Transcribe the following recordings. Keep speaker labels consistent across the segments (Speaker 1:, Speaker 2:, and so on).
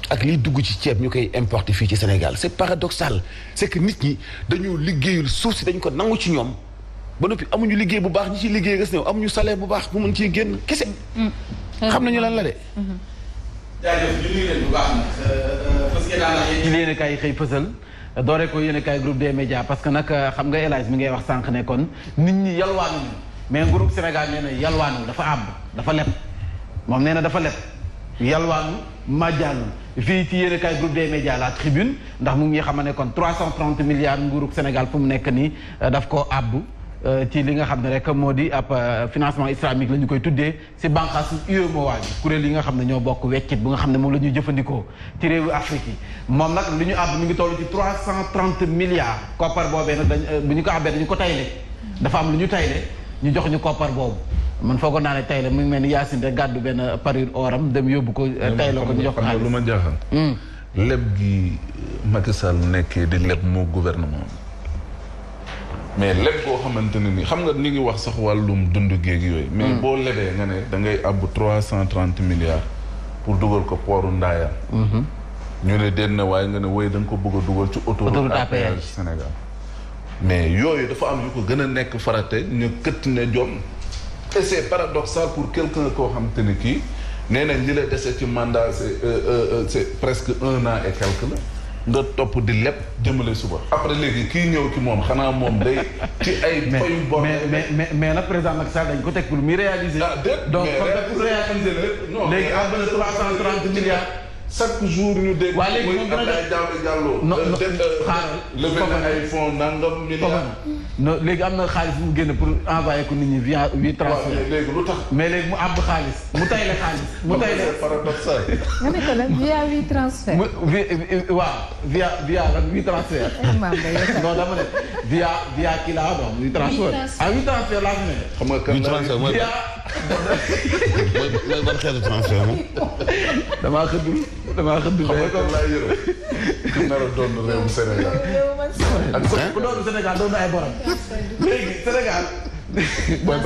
Speaker 1: ak liy dugg ci ceeb ñu koy importer fii ci Sénégal c'est paradoxal c'est que nit ñi dañoo liggéeyul suuf si dañ ko nangu ci ñoom ba noppi amuñu liggéey bu baax ñi ciy liggéey gas new amuñu salaire bu baax bu mën ciy génn kese. xam nañu lan la de.
Speaker 2: jaajëf ñu ngi leen bu baax nag parce que daanaka ci yéen a kaay xëy fësal doore ko yéen a kaay groupe des médias parce que nag xam nga El Hadj mi ngay wax sànq ne kon nit ñi yalwaanuñu mais groupe Sénégal nee na yalwaanul dafa àbb dafa leb moom nee na dafa leb yalwaanu majjaalul fii ci yéen a kaay groupe des médias la tribune ndax mu ngi xamal ne kon 330 milliards nguurug Sénégal fu mu nekk nii daf koo àbb ci li nga xam ne rek moo di ab financement islamique la ñu koy tuddee si bànqaasu UEMOA bi kuréel yi nga xam ne ñoo bokk weccit bu nga xam ne moom la ñuy jëfandikoo ci réewu Afrique yi moom nag li ñu àbb mi ngi toll ci 330 milliards koppar boobee nag dañ bu ñu ko àbbee dañu ko tayle dafa am lu ñu tayle ñu jox ñu koppar boobu man foogoon naa ne tayle mu ngi mel ni Yacine rek gàddu benn parure oram dem yóbbu ko tayle ko ñu jox ko xaalis
Speaker 3: lu ma jaaxal leb gi Macky Sall nekkee di leb moo gouvernement mais lépp boo xamante ne ni xam nga ni ngi wax sax wàllum dund géeg yooyu. mais boo lebee nga ne da ngay àbb 330 milliards pour dugal ko pooru Ndaayaan. ñu ne den na waaye nga ne woy da nga ko bëgg a dugal ci autoroute à péage Sénégal. mais yooyu dafa am yu ko gën a nekk farate ñu këtt ne jom. et c'est paradoxal pour quelqu'un koo xamante ne kii nee nañ li la dese ci mandat c'est presque 1 an et quelque la. nga topp di lépp jëmale suba après léegi kii ñëw ki moom xanaa moom day ci ay fayu bor
Speaker 2: mais nag président Macky Sall dañ ko teg pour muy réaliser donc pour réaliser lépp léegi am na 330 milliards
Speaker 3: chaque jour ñu dégg
Speaker 2: waa léegi moom dina
Speaker 3: def xaaral levé na ay fonds nangam milliards
Speaker 2: non léegi am na xaalis bu mu génn pour envoyer ko nit ñi via transfert
Speaker 3: léegi lu tax
Speaker 2: mais léegi mu àbb xaalis mu tayle xaalis mu tayle
Speaker 3: paradoxal
Speaker 4: nga ne ko nag via 8 transfert
Speaker 2: waaw via lan 8 transfert non dama ne via kii laa doon 8 transfert ah 8 transfert laa fi ne
Speaker 3: xam nga kan
Speaker 1: transfert mooy ban xeetu transfert moom
Speaker 2: damaa xëddul
Speaker 3: xam nga kan laa yërëm ku nar a doon réewu Sénégal
Speaker 2: ak ku doon Sénégal doon na ay borom léegi Sénégal booy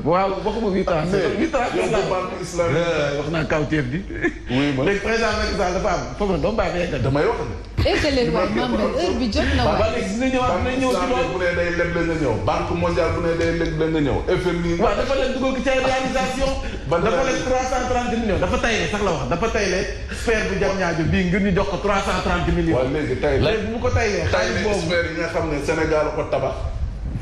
Speaker 2: waaw waxuma 8 transfert
Speaker 3: banque islamique
Speaker 2: wax naa kawteef di léegi président Macky Sall dafa am foofu na doomu bàyyi ba yeggal
Speaker 3: damay wax ne
Speaker 4: éggale waay Mame Mbaye heure bi jot na waay.
Speaker 2: waaw léegi dina ñëwaat dina ñëw ci loolu
Speaker 3: bu ne day leb la nga ñëw banque mondiale bu ne day leb la nga ñëw FMI.
Speaker 2: waaw dafa leen dugal ci réalisation. dafa leen 330 millions dafa tayle sax la wax dafa tayle sphère bu jam ñaajo bii ngir ñu jox ko 330 millions.
Speaker 3: waaw léegi tay
Speaker 2: léegi bu mu ko taylee xaalis boobu
Speaker 3: sphère yi nga xam ne Sénégal ko tabax.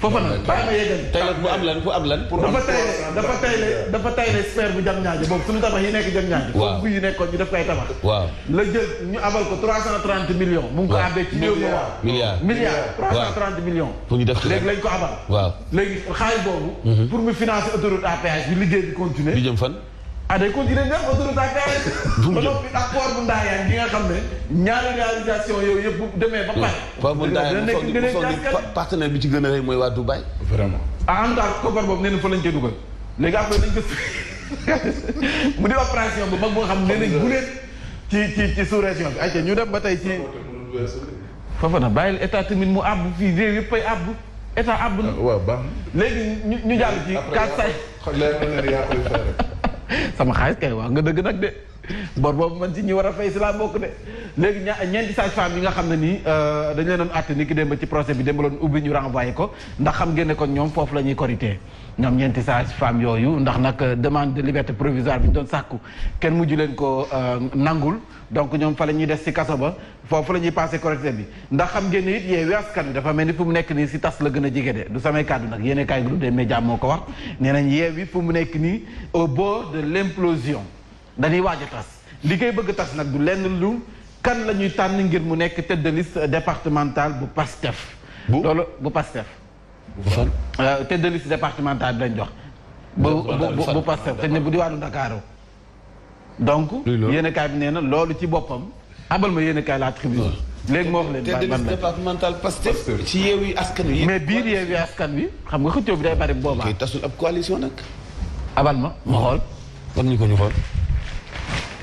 Speaker 2: foofa nag bàyyi ma yeggal.
Speaker 1: tey nag fu am lan pour
Speaker 2: dafa tayle sphère bu jam ñaajo boobu suñu tabax yi nekk jam ñaajo.
Speaker 1: waaw
Speaker 2: foofu yi nekkoon ñu def koy tabax.
Speaker 1: waaw
Speaker 2: la jël ñu abal ko 330 millions. mu ngi ko abbee ci néew milliards 330 millions.
Speaker 1: pour ñu def
Speaker 2: léegi lañ ko abal.
Speaker 1: waaw
Speaker 2: léegi xaalis boobu. pour mu financer autoroute à péage bi liggéey bi continuer.
Speaker 1: di jëm fan.
Speaker 2: day continuer nga autoroute à péage. ba noppi ak port bu Ndayane gi nga xam ne ñaari réalisation yooyu yëpp bu demee ba pare.
Speaker 1: port bu Ndayane bu foog ni partenaire bi ci gën a rëy mooy waa Dubaï.
Speaker 3: vraiment.
Speaker 2: en tout cas koppar boobu nee na fa lañ koy dugal léegi après dañ ko mu di opération bu mag boo xam ne nee nañ bu leen ci sous région bi ayca ñu dem ba tey ci. foofa na bàyyil état tamit mu àbb fii réew yëpp ay àbb état àbb na.
Speaker 3: waaw baax na.
Speaker 2: léegi ñu jàll ci. quatre say sama xaalis kay wax nga dëgg nag de bor boobu man ci ñi war a fay si laa bokk de léegi ñeenti sages-femmes yi nga xam ne nii dañu leen doon àtte ni ki démb ci procès bi démb loon ubbi ñu renvoyé ko ndax xam ngeen ne kon ñoom foofu la ñuy korité ñoom ñeenti sages-femmes yooyu ndax nag demande de liberté provisoire bi ñu doon sàkku kenn mujju leen ko nangul donc ñoom fa la ñuy des si kaso ba foofu la ñuy passé korité bi ndax xam ngeen ne it Yewwi Askan Wi dafa mel ni fu mu nekk nii si tas la gën a jege de du samay kàddu nag yéen kaay groupe des médias moo ko wax nee nañ Yewwi fu mu nekk nii au bord de l'implosion dañuy waaj a tas li koy bëgg tas nag du lenn lu kan la ñuy tànn ngir mu nekk tête de liste départementale bu PASTEF. loolu bu PASTEF.
Speaker 1: bu fan.
Speaker 2: tête de liste départementale bi lañ jox. bu PASTEF te ne bu diwaanu Dakar. donc yéen kaay bi nee na loolu ci boppam. abal ma yéen kaay la tribune. léegi moo wax leen
Speaker 1: tête de liste départementale PASTEF ci Yewwi Askan Wi.
Speaker 2: mais biir Yewwi Askan Wi xam nga xëccoo bi day bari boobaa.
Speaker 1: kay tasul ab coalition nag.
Speaker 2: abal ma xool.
Speaker 1: kon ñu ko ñu xool.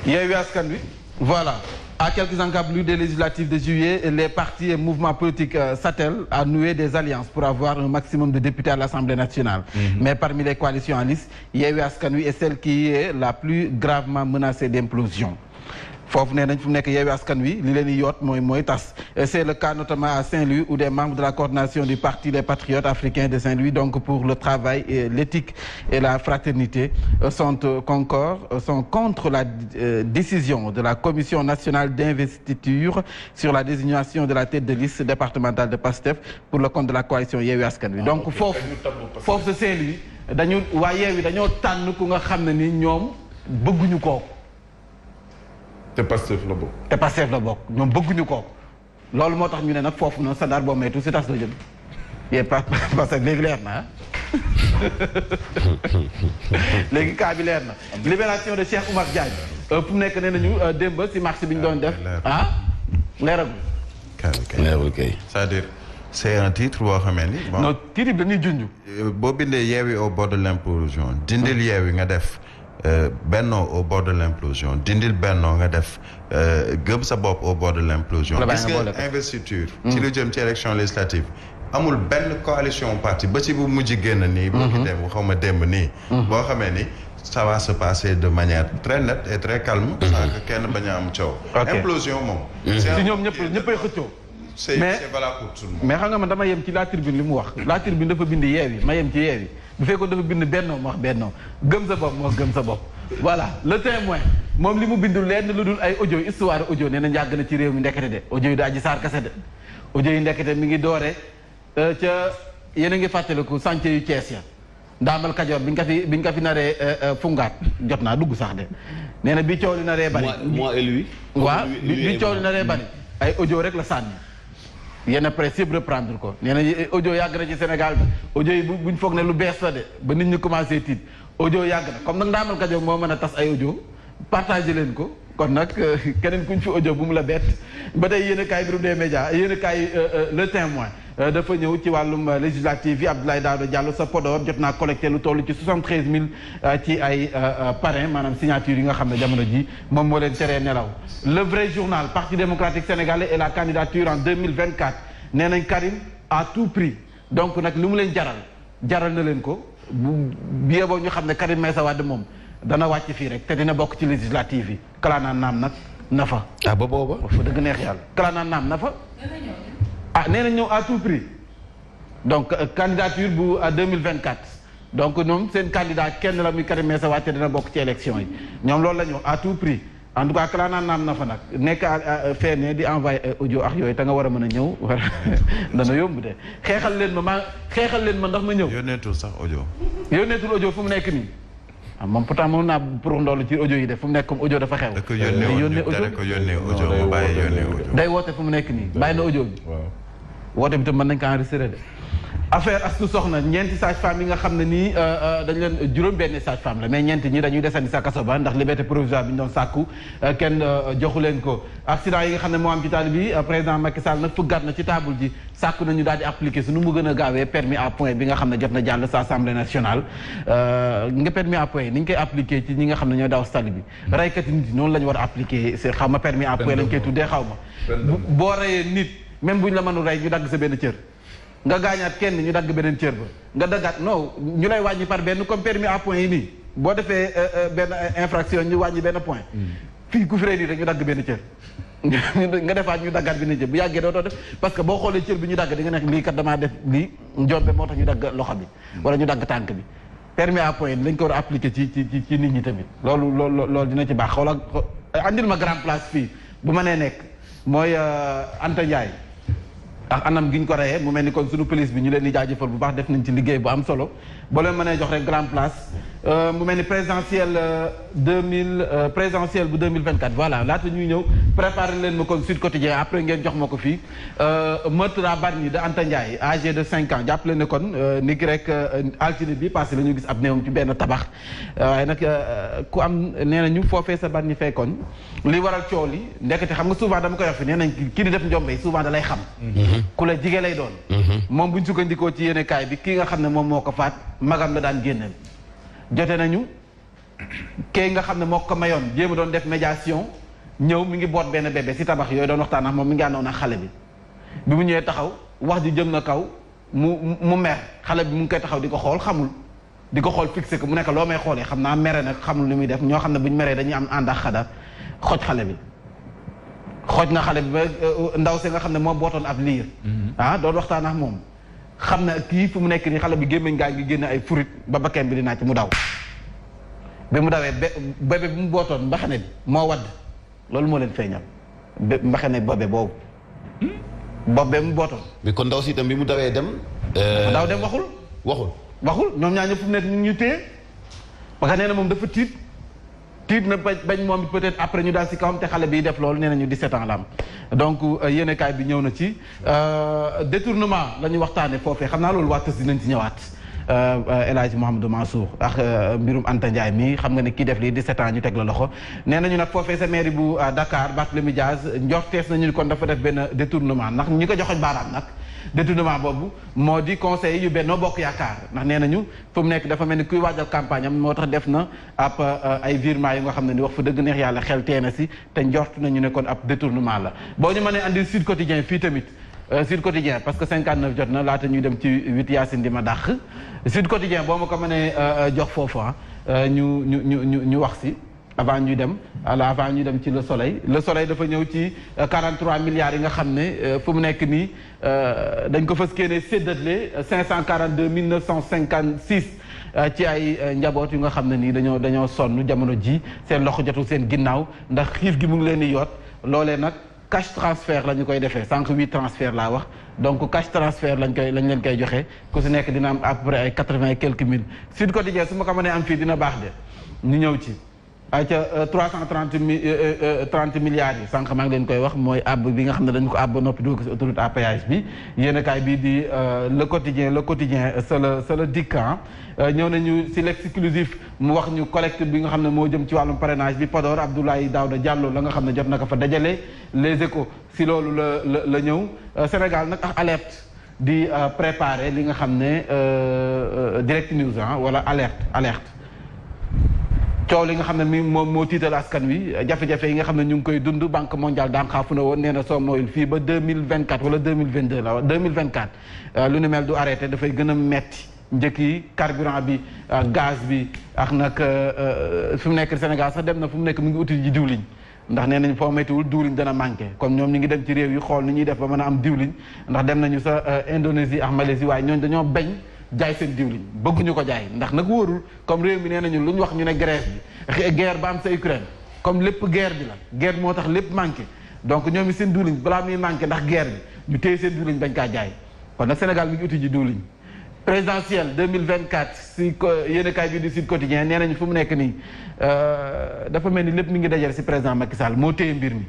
Speaker 2: Yewwi Askan Wi voilà à quelques encablures des législatives de juillet les partis et mouvements politiques s'attellent à nouer des alliances pour avoir un maximum de députés à l'Assemblée nationale. Mais parmi les coalitions en liste Yewwi Askan Wi est celle qui est la plus gravement menacée d'implosion. foofu nee nañ fu mu nekk Yewwi Askan Wi li leen di yoot mooy tas. C'est le cas notamment à Saint-Louis où des membres de la coordination du parti des patriotes africains de Saint-Louis donc pour le travail et l'éthique et la fraternité sont contre la décision de la commission nationale d'investiture sur la désignation de la tête de liste départementale de PASTEF pour le compte de la coalition Yewwi Askan Wi. Donc foofu sa Saint-Louis waa Yewwi dañoo tànn ku nga xam ne ni ñoom bëgguñu kooku.
Speaker 3: te Pastef la bokk. ñoom bëgguñu kooku loolu moo tax ñu ne nag foofu noonu Sadar boo maytu si tas la jëm yee parce que léegi leer na léegi cas bi leer na libération de Cheikh Oumar Diagne fu mu nekk nee nañu démb si marché bi ñu doon def leeragul
Speaker 1: kay
Speaker 5: c'est-à-dire c'est un titre boo xamee ni bon
Speaker 2: non titre bi dañuy junj
Speaker 5: boo bindee Yewwi au bord de l'implosion dindil Yewwi nga def Benno au bord de l'implosion dindil Benno nga def gëm sa bopp au bord de l'implosion gis nga investiture ci lu jëm ci élection législative amul benn coalition parti ba ci bu mujj génn nii boo ki dem xaw ma démb nii boo xamee ni ça va se passer de manière très nette et très calme sans que kenn bañ a am coow implosion moom
Speaker 2: si ñoom ñëppay xëccoo
Speaker 5: c'est valable pour tout le monde
Speaker 2: mais xam nga man dama yem ci la tribune li mu wax la tribune dafa bind Yewwi ma yem ci Yewwi bu fekkoon dafa bind Benno ma wax Benno gëm sa bopp ma wax gëm sa bopp voilà le témoin moom li mu bindul lenn lu dul ay audio histoire audio nee na yàgg na ci réew mi ndekete de audio yi du Adji Sarr kese de audio yi ndekete mi ngi doore ca yéen a ngi fàttaliku chantier yu Thiès ya Ndaamal Kajoor biñ ko fi naree fungaat jot naa dugg sax de nee na bi coow li naree bari
Speaker 1: moi et lui
Speaker 2: waaw bi coow li naree bari ay audio rek la sànni yenn presse yëpp reprendre ko nee na audio yàgg na ci Sénégal bi audio yi buñ foog ne lu bees la de ba nit ñi commencé tiit audio yàgg na comme nag Ndaamal Kajoor moo mën a tas ay audio partagé leen ko kon nag keneen kuñ fi audio bu mu la bett ba tey yéen a kaay groupe des médias yéen a kaay le témoin dafa ñëw ci wàllum législative yi Abdoulaye Daouda Diallo sa Podor jot naa collecté lu toll ci 73 000 ci ay parrain maanaam signature yi nga xam ne jamono ji moom moo leen teree nelaw le vrai journal Parti démocratique sénégalais et la candidature en 2024 nee nañ Karim à tout prix donc nag li mu leen jaral na leen ko bu yeboo ñu xam ne Karim Meïssa Wade moom dana wàcc fii rek te dina bokk ci législative yi kalaanaan naam nag na fa
Speaker 1: ba booba
Speaker 2: fa dëgg neex yàlla kalaanaan naam na fa nee na ñëw à tout prix donc candidature bu à 2024 donc ñoom seen candidat kenn la muy Karim Meïssa Wade dina bokk ci élection yi ñoom loolu la ñu à tout prix en tout cas kalaanaan naam na fa nag nekk feene di envoyé audio ak yooyu te nga war a mën a ñëw war dana yomb de xeexal leen ma ndax ma ñëw
Speaker 5: yónneetul sax audio
Speaker 2: fu mu nekk nii moom pourtant mën naa pour ndoolu ci audio yi def fu mu nekk comme audio dafa xew.
Speaker 5: da ko yónnee audio mu bàyyi yónnee audio.
Speaker 2: day woote fu mu nekk nii bàyyi na audio bi.
Speaker 3: waaw
Speaker 2: woote bi tam mën nañ ko enregistré de. affaire Astou Sokhna ñeenti sage-femme yi nga xam ne nii dañ leen juróom-benn sage-femme la mais ñeenti ñi dañuy desandi sa kaso ba ndax liberté provisoire bi ñu doon sàkku kenn joxu leen ko. accident yi nga xam ne moo am ci tali bi président Macky Sall nag fëggaat na ci table ji sàkku nañu daal di appliquer su nu mu gën a gaawee permis à point bi nga xam ne jot na jàll sa assemblée nationale nga permis à point ni ñu koy appliquer ci ñi nga xam ne ñooy daw si tali bi raykat nit yi noonu la ñu war a appliquer c'est xaw ma permis à point lañ koy tuddee xaw ma boo rayee nit même bu ñu la mënul rey ñu dagg sa benn cër nga gaañaat kenn ñu dagg beneen cër ba nga daggaat non ñu lay wàññi par benn comme permis à point yi nii boo defee benn infraction ñu wàññi benn point fii ku fi rey nii rek ñu dagg benn cër nga defaat ñu daggaat benn cër bu yàggee dootoo def parce que boo xoolee cër bi ñu dagg di nga nekk lii kat damaa def lii njombe moo tax ñu dagg loxo bi wala ñu dagg tànk bi permis à point lañ ko war a appliquer ci nit ñi tamit loolu dina ci baax xoola andil ma grand place fii bu ma nee nekk mooy Anta Ndiaye ak anam gi ñu ko reyee mu mel ni kon suñu police bi ñu leen di jaajëfal bu baax def nañ ci liggéey bu am solo boo leen mënee jox rek grand place mu mel ni présidentielle bu 2024 voilà laata ñuy ñëw préparé leen ma kon Sud Quotidien après ngeen jox ma ko fii meurtre à Bargny de Anta Ndiaye âgé de 5 ans jàppale ne kon ni ki rek altine bi passé la ñu gis ab néewam ci benn tabax waaye nag ku am nee nañu foofee sa Bargny fekkoon li waral coow li ndekete xam nga souvent dama koy wax fi nee nañ kii di def njombe souvent da lay xam ku la jigee lay doon moom buñ sukkandikoo ci yéene kaay bi kii nga xam ne moom moo ko faat magam la daan génneel jote nañu kii nga xam ne moo ko mayoon jéem a doon def médiation ñëw mi ngi boot benn bébé si tabax yooyu doon waxtaan ak moom mi ngi àndoon ak xale bi mu ñëwee taxaw wax ji jëm na kaw mu mer xale bi mu ngi koy taxaw di ko xool xamul di ko xool fixé ko mu nekk loo may xoolee xam naa mere nag xamul ni muy def ñoo xam ne buñ meree dañuy am ànd ak xadar xoj xale bi xooj na xale bi ba ndaw si nga xam ne moo bootoon ab liir doon waxtaan ak moom xam na kii fu mu nekk nii xale bi gémmiñ gaa ngi génne ay furit ba bakkeem bi di naaj mu daw bi mu dawee bébé bi mu bootoon mbaxane bi moo wadd loolu moo leen feeñal mbaxane bébé boobu boobu mu bootoon
Speaker 1: mais kon ndaw si itam bi mu dawee dem
Speaker 2: daw dem waxul ñoom ñaar ñëpp fu mu nekk ñu téye parce que nee na moom dafa tiit na bañ moom peut-être après ñu daal si kawam te xale bi def loolu nee nañu 17 ans la am donc yéenekaay bi ñëw na ci détournement la ñu waxtaane foofee xam naa loolu waa tës dinañ ci ñëwaat El Hadji Mouhamadou Mansour ak mbirum Anta Ndiaye mi xam nga ne kii def lii 17 ans ñu teg la loxo nee nañu nag foofee sa mairie bu Dakar Barthélémy Dias njortees nañu kon dafa def benn détournement ndax ñi ko joxoñ baaraam nag détournement boobu moo di conseil yu Benno Bokk Yaakaar ndax nee nañu fu mu nekk dafa mel ni kuy waajal campagne am moo tax def na ab ay virement yu nga xam ne ni wax fa dëgg neex yàlla xel teena si te njort nañu ne kon ab détournement la boo ñu mënee andil Sud Quotidien fii tamit Sud Quotidien parce que 59 jot na laata ñuy dem ci 8 Yacine di ma dàq Sud Quotidien boo ma ko mënee jox foofu ñu wax si avant ñuy dem ci Le Soleil dafa ñëw ci 43 milliards yi nga xam ne fu mu nekk nii dañ ko fas kéene séddale 542 956 ci ay njaboot yu nga xam ne nii dañoo sonn jamono ji seen loxo jotul seen ginnaaw ndax xiif gi mu ngi leen di yoot loolee nag cash transfert la ñu koy defee sànq 8 transfert laa wax donc cash transfert lañ leen koy joxe ku si nekk dina am à peu près ay 80 et quelques mille Sud Quotidien su ma ko mënee am fii dina baax de ñu ñëw ci ca 30 milliards yi sànq maa ngi leen koy wax mooy àbb bi nga xam ne dañu ko àbb noppi dugg si autoroute à péage bi yéenekaay bii di le quotidien c'est le dikkan ñëw nañu si l'exclusif mu wax ñu collecte bi nga xam ne moo jëm ci wàllum parrainage bi Podor Abdoulaye Daouda Diallo la nga xam ne jot na ko fa dajale les échos si loolu la ñëw Sénégal nag ak alerte di préparer li nga xam ne direct news wala alerte coow li nga xam ne mi moo tiital askan wi jafe-jafe yi nga xam ne ñu ngi koy dund banque mondiale dànqaafu na woon nee na soo mooyul fii ba 2024 wala 2022 la 2024 lu ni mel du arrêté dafay gën a metti njëkk yi carburant bi gaz bi ak nag fi mu nekk Sénégal sax dem na fu mu nekk mu ngi uti ji diwliñ ndax nee nañ foo méttiwul diwliñ dana manqué comme ñoom ñu ngi dem ci réew yi xool ni ñuy def ba mën a am diwliñ ndax dem nañu sa Indonésie ak Malaisie waaye ñooñu dañoo bañ jaay seen diwliñ bëgguñu ko jaay ndax nag wóorul comme réew mi nee nañu lu ñu wax ñu ne Grèce bi guerre ba am sa Ukraine comme lépp guerre bi la guerre moo tax lépp manqué donc ñoom i seen diwliñ balaa muy manqué ndax guerre bi ñu téye seen diwliñ bañ kaa jaay kon nag Sénégal mi ngi uti ji diwliñ présidentielle 2024 si yéenekaay bi di Sud Quotidien nee nañu fu mu nekk nii dafa mel ni lépp mi ngi dajale si président Macky Sall moo téye mbir mi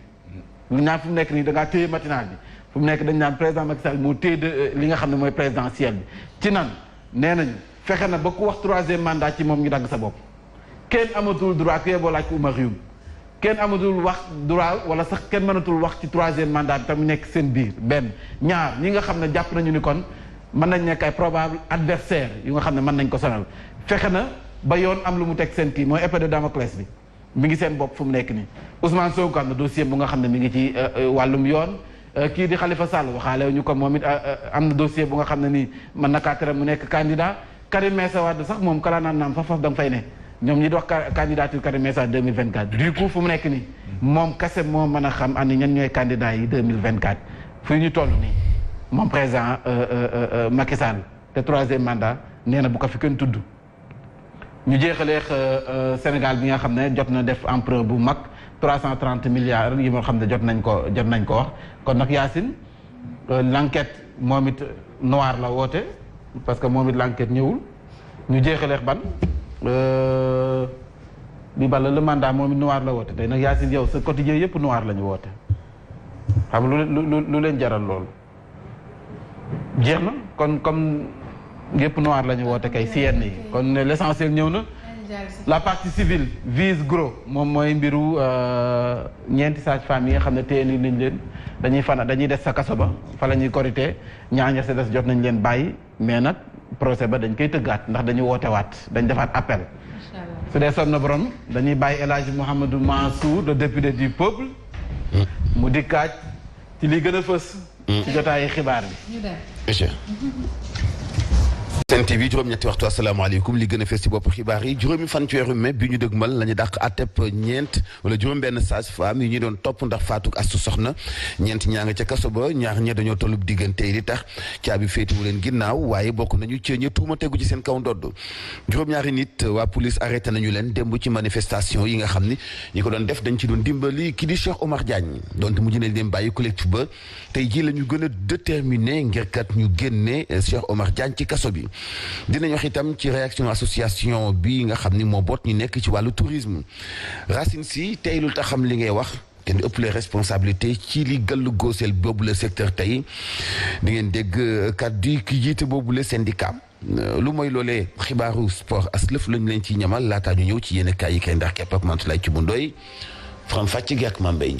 Speaker 2: lu ñaan fu mu nekk nii da ngaa téye matinal bi fu mu nekk dañ naan président Macky Sall moo téye li nga xam ne mooy présidentielle bi ci nan nee nañu fexe na ba ku wax 3e mandat ci moom ñu dagg sa bopp kenn amatul droit ku yeboo laaj ko Oumar Youm kenn amatul wax droit wala sax kenn mënatul wax ci 3e mandat bi tam nekk seen biir benn ñaar ñi nga xam ne jàpp nañu ni kon mën nañ nekk ay probable adversaire yu nga xam ne mën nañ ko sonal fexe na ba yoon am lu mu teg seen kii mooy épée de Damoclès bi mi ngi seen bopp fu mu nekk nii Ousmane Sonko am na dossier bu nga xam ne mi ngi ci wàllum yoon kii di Khalifa Sall waxaale ñu ko moom it am na dossier bu nga xam ne nii mën na kaa tere mu nekk candidat Karim Meïssa Wade sax moom kala naan naam faf da nga fay ne ñoom ñi di wax candidature Karim Meïssa 2024 du coup fu mu nekk nii moom kese moo mën a xam ani ñan ñooy candidats yi 2024 fu ñu toll nii moom président Macky Sall te 3e mandat nee na bu ko fi kenn tudd ñu jeexaleex Sénégal bi nga xam ne jot na def emprunt bu mag 330 milliards yi moo xam ne jot nañ ko wax kon nag Yacine l'enquête moom it noir la woote parce que moom it l'enquête ñëwul ñu jeexaleex ban bi bala le mandat moom it noir la woote tey nag Yacine yow sa quotidien yëpp noir la ñu woote xam lu leen jaral loolu jeex na kon comme yëpp noir la ñu woote kay si yenn yi kon l'essentiel ñëw na la partie civile vise gros moom mooy mbiru ñeenti sages-femmes yi nga xam ne téye nañ leen dañuy des sa kaso ba fa la ñuy korité ñaaña sa des jot nañ leen bàyyi mais nag procès ba dañ koy tëggaat ndax dañu woote waat dañ defaat appel su dee sonn na borom dañuy bàyyi El Hadji Mouhamadou Mansour le député du peuple mu dikkaat ci li gën a fës ci jotaayu xibaar bi
Speaker 1: Sen TV juróom-ñetti waxtu asalaamaaleykum li gën a fees ci bopp xibaar yi juróomi fan ci weeru mai bi ñu dëgmal la ñu dàq àtteb ñeent wala juróom-benn sage-femme yi ñu doon topp ndax faatuk Astu Soxna ñeent ñaa nga ca kaso ba ñaar ña dañoo tollub diggante li tax caabi féetewu leen ginnaaw waaye bokk nañu ci ña tuuma tegu ci seen kaw ndodd juróom-ñaari nit waa police arrêté nañu leen démb ci manifestation yi nga xam ni ñi ko doon def dañ ci doon dimbali kii di Cheikh Omar Diagne donte mujj nañ leen bàyyi collectif ba tey jii la ñu gën a déterminé ngir kat ñu génne Cheikh Omar Diagne ci kaso bi. dinañ wax itam ci réaction association bi nga xam ni moo boot ñu nekk ci wàllu tourisme Racine Sy tey lu tax xam li ngay wax kenn ëpp les responsabilités ci li gàllu góoseel boobu le secteur tey di ngeen dégg kàddu ki jiite boobu le syndicat lu mooy loolee xibaaru sport aslëf lañ leen ci ñamal laataa ñu ñëw ci yenn kaay yi kay ndax kepp ak Mantoulaye ci bu ndoy Faram Fàcc gi ak Mame Mbaye Ndiaye